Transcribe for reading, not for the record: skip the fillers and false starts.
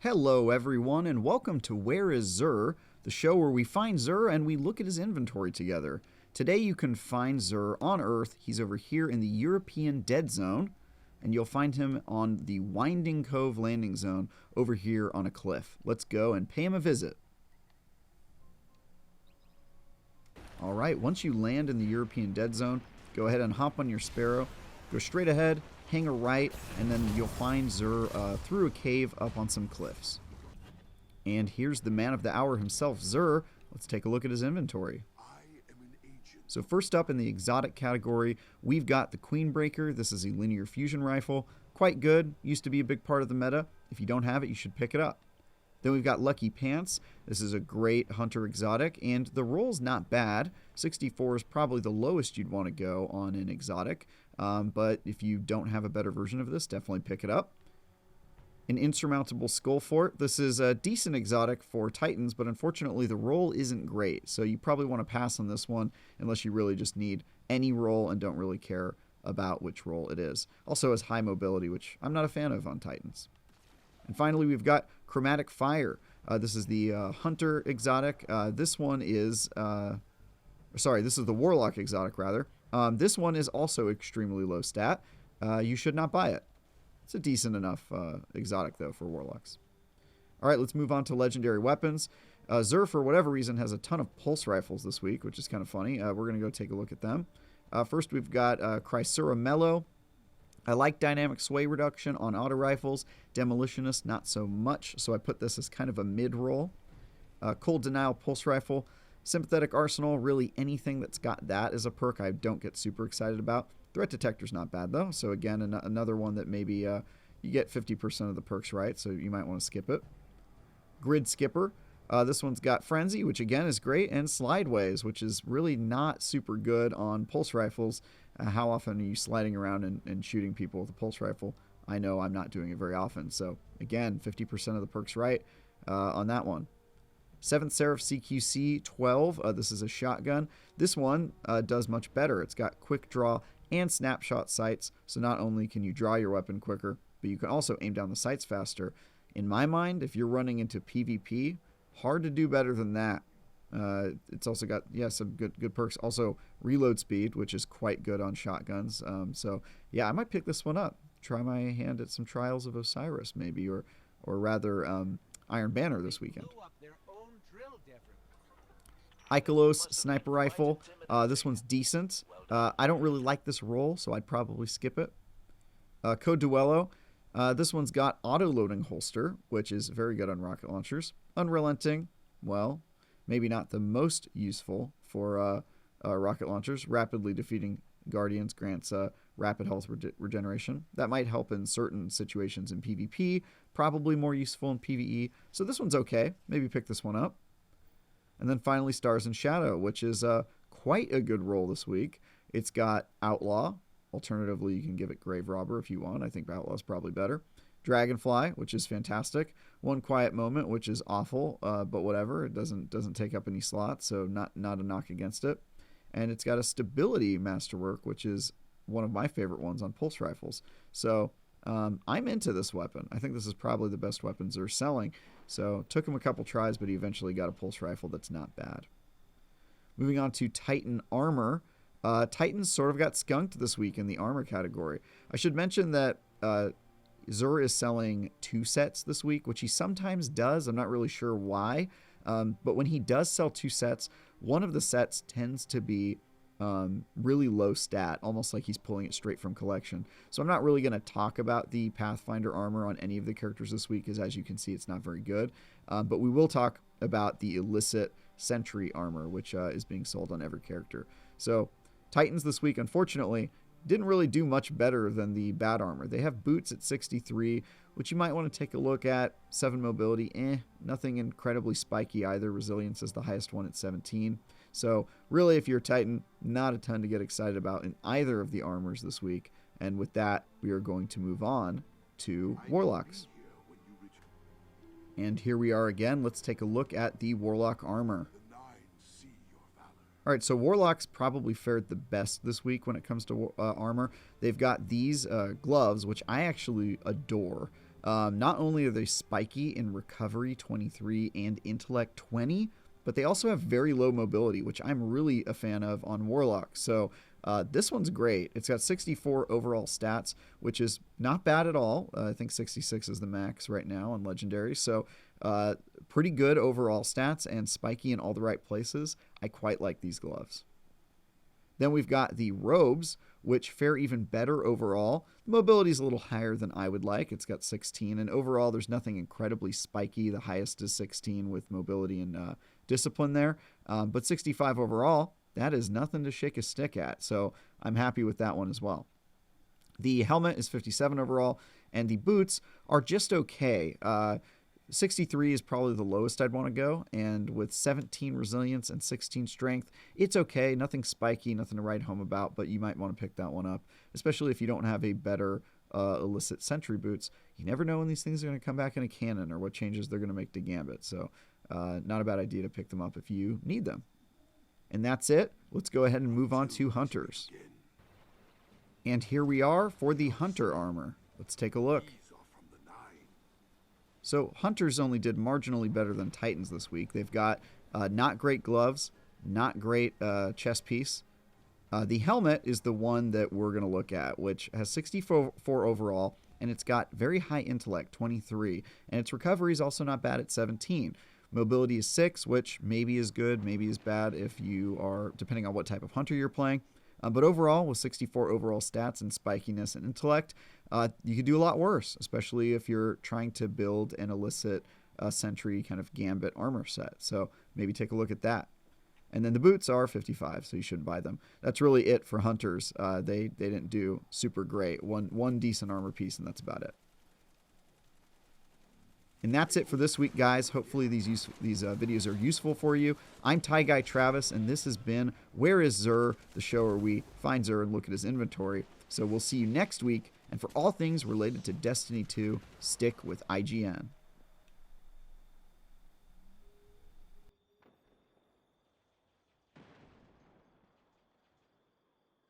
Hello everyone and welcome to Where is Zur, the show where we find Zur and we look at his inventory together. Today you can find Zur on Earth. He's over here in the European Dead Zone, and you'll find him on the Winding Cove landing zone over here on a cliff. Let's go and pay him a visit. Alright, once you land in the European Dead Zone, go ahead and hop on your Sparrow, go straight ahead, hang a right, and then you'll find Zur through a cave up on some cliffs. And here's the man of the hour himself, Zur. Let's take a look at his inventory. So first up in the exotic category, we've got the Queenbreaker. This is a linear fusion rifle. Quite good, used to be a big part of the meta. If you don't have it, you should pick it up. Then we've got Lucky Pants. This is a great hunter exotic, and the roll's not bad. 64 is probably the lowest you'd want to go on an exotic, but if you don't have a better version of this, definitely pick it up. An Insurmountable Skullfort. This is a decent exotic for Titans, but unfortunately the roll isn't great, so you probably want to pass on this one unless you really just need any roll and don't really care about which roll it is. Also has high mobility, which I'm not a fan of on Titans. And finally, we've got Chromatic Fire. This is the Hunter exotic. This one is, this is the Warlock exotic, rather. This one is also extremely low stat. You should not buy it. It's a decent enough exotic, though, for Warlocks. All right, let's move on to legendary weapons. Zur, for whatever reason, has a ton of pulse rifles this week, which is kind of funny. We're going to go take a look at them. First, we've got Chrysura Mellow. I like dynamic sway reduction on auto rifles. Demolitionist, not so much, so I put this as kind of a mid-roll. Cold Denial Pulse Rifle. Sympathetic Arsenal, really anything that's got that as a perk I don't get super excited about. Threat Detector's not bad, though, so again, another one that maybe you get 50% of the perks right, so you might want to skip it. Grid Skipper. This one's got Frenzy, which again is great, and Slideways, which is really not super good on pulse rifles. How often are you sliding around and shooting people with a pulse rifle? I know I'm not doing it very often, so again, 50% of the perks right on that one. 7th Seraph CQC 12, this is a shotgun. This one does much better. It's got quick draw and snapshot sights, so not only can you draw your weapon quicker, but you can also aim down the sights faster. In my mind, if you're running into PvP, hard to do better than that. It's also got, some good perks. Also, reload speed, which is quite good on shotguns. So, yeah, I might pick this one up. Try my hand at some Trials of Osiris, maybe, or rather, Iron Banner this weekend. Ikelos Sniper Rifle. This one's decent. I don't really like this roll, so I'd probably skip it. Code Duello. This one's got auto-loading holster, which is very good on rocket launchers. Unrelenting, well, maybe not the most useful for rocket launchers. Rapidly defeating Guardians grants rapid health regeneration. That might help in certain situations in PvP, probably more useful in PvE. So this one's okay. Maybe pick this one up. And then finally, Stars and Shadow, which is quite a good roll this week. It's got Outlaw. Alternatively, you can give it Grave Robber if you want. I think Outlaw's probably better. Dragonfly, which is fantastic. One Quiet Moment, which is awful, but whatever. It doesn't take up any slots, so not a knock against it. And it's got a Stability Masterwork, which is one of my favorite ones on pulse rifles. So I'm into this weapon. I think this is probably the best weapons they're selling. So took him a couple tries, but he eventually got a pulse rifle that's not bad. Moving on to Titan Armor. Titans sort of got skunked this week in the armor category. I should mention that Zur is selling 2 sets this week, which he sometimes does. I'm not really sure why. But when he does sell 2 sets, one of the sets tends to be really low stat, almost like he's pulling it straight from collection. So I'm not really going to talk about the Pathfinder armor on any of the characters this week, because as you can see, it's not very good. But we will talk about the illicit Sentry armor, which is being sold on every character. So Titans this week, unfortunately, didn't really do much better than the bad armor. They have boots at 63, which you might want to take a look at. 7 mobility, nothing incredibly spiky either. Resilience is the highest one at 17. So really, if you're a Titan, not a ton to get excited about in either of the armors this week. And with that, we are going to move on to Warlocks. And here we are again. Let's take a look at the Warlock armor. All right, so Warlocks probably fared the best this week when it comes to armor. They've got these gloves, which I actually adore. Not only are they spiky in recovery 23 and intellect 20, but they also have very low mobility, which I'm really a fan of on Warlock. So this one's great. It's got 64 overall stats, which is not bad at all. I think 66 is the max right now on Legendary. So pretty good overall stats and spiky in all the right places. I quite like these gloves. Then we've got the robes, which fare even better overall. The mobility is a little higher than I would like. It's got 16, and overall there's nothing incredibly spiky. The highest is 16 with mobility and discipline there. But 65 overall, that is nothing to shake a stick at. So I'm happy with that one as well. The helmet is 57 overall, and the boots are just okay. 63 is probably the lowest I'd want to go, and with 17 resilience and 16 strength, it's okay. Nothing spiky, nothing to write home about, but you might want to pick that one up, especially if you don't have a better illicit sentry boots. You never know when these things are going to come back in a cannon or what changes they're going to make to Gambit, so not a bad idea to pick them up if you need them. And that's it. Let's go ahead and move on to Hunters. And here we are for the Hunter armor. Let's take a look. So Hunters only did marginally better than Titans this week. They've got not great gloves, not great chest piece. The helmet is the one that we're going to look at, which has 64 overall, and it's got very high intellect, 23. And its recovery is also not bad at 17. Mobility is 6, which maybe is good, maybe is bad if you are, depending on what type of hunter you're playing. But overall, with 64 overall stats and spikiness and intellect, you could do a lot worse, especially if you're trying to build an illicit sentry kind of Gambit armor set. So maybe take a look at that. And then the boots are 55, so you shouldn't buy them. That's really it for Hunters. They didn't do super great. One decent armor piece, and that's about it. And that's it for this week, guys. Hopefully these videos are useful for you. I'm Tie Guy Travis, and this has been Where is Xur, the show where we find Xur and look at his inventory. So we'll see you next week. And for all things related to Destiny 2, stick with IGN.